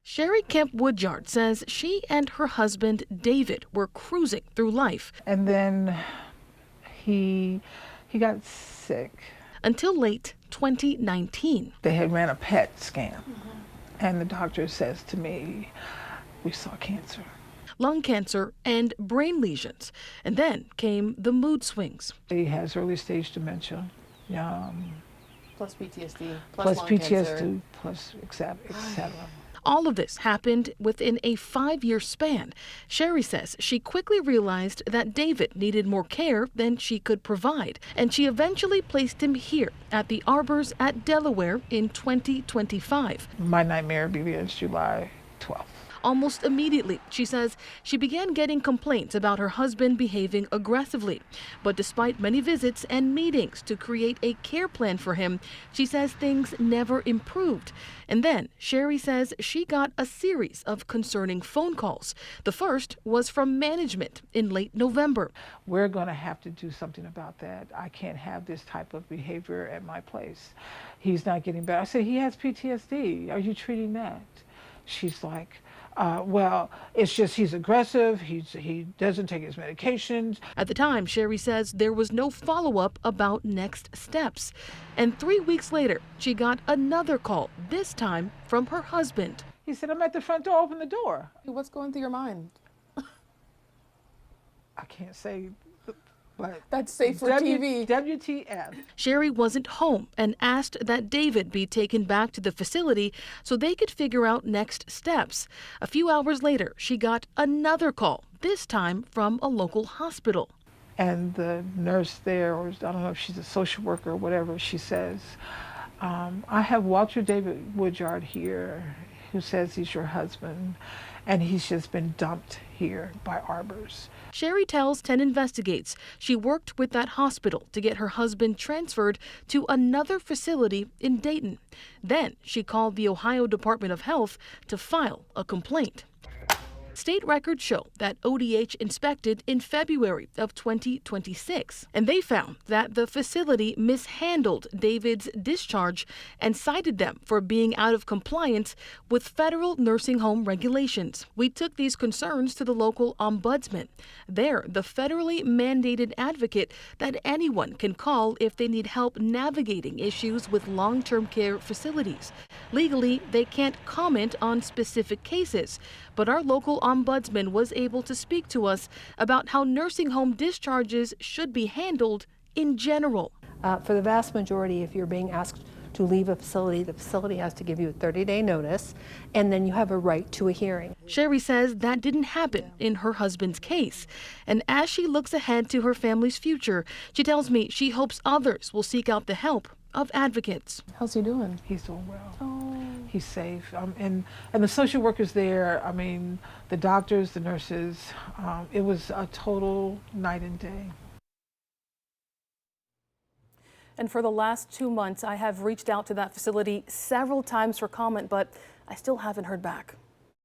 Sherry Kemp Woodyard says she and her husband, David, were cruising through life. And then he got sick. Until late 2019. They had ran a PET scan, and the doctor says to me, we saw cancer. Lung cancer and brain lesions. And then came the mood swings. He has early stage dementia. Plus PTSD, plus lung PTSD, cancer. plus et cetera. All of this happened within a 5-year span. Sherry says she quickly realized that David needed more care than she could provide, and she eventually placed him here at the Arbors at Delaware in 2025. My nightmare begins July 12th. Almost immediately, she says, she began getting complaints about her husband behaving aggressively. But despite many visits and meetings to create a care plan for him, she says things never improved. And then Sherry says she got a series of concerning phone calls. The first was from management in late November. We're going to have to do something about that. I can't have this type of behavior at my place. He's not getting better. I said, he has PTSD. Are you treating that? She's like, well, it's just he's aggressive, he doesn't take his medications. At the time, Sherry says there was no follow-up about next steps. And 3 weeks later, she got another call, this time from her husband. He said, I'm at the front door, open the door. What's going through your mind? I can't say, but that's safe for TV. WTF. Sherry wasn't home and asked that David be taken back to the facility so they could figure out next steps. A few hours later, she got another call, this time from a local hospital. And the nurse there, or I don't know if she's a social worker or whatever, she says, I have Walter David Woodyard here, who says he's your husband, and he's just been dumped here by Arbors. Sherry tells 10 Investigates she worked with that hospital to get her husband transferred to another facility in Dayton. Then she called the Ohio Department of Health to file a complaint. State records show that ODH inspected in February of 2026, and they found that the facility mishandled David's discharge and cited them for being out of compliance with federal nursing home regulations. We took these concerns to the local ombudsman. They're the federally mandated advocate that anyone can call if they need help navigating issues with long-term care facilities. Legally, they can't comment on specific cases, but our local ombudsman was able to speak to us about how nursing home discharges should be handled in general. For the vast majority, if you're being asked to leave a facility, the facility has to give you a 30-day notice, and then you have a right to a hearing. Sherry says that didn't happen in her husband's case. And as she looks ahead to her family's future, she tells me she hopes others will seek out the help of advocates. How's he doing? He's doing well. Oh. He's safe. And the social workers there, I mean, the doctors, the nurses, it was a total night and day. And for the last 2 months, I have reached out to that facility several times for comment, but I still haven't heard back.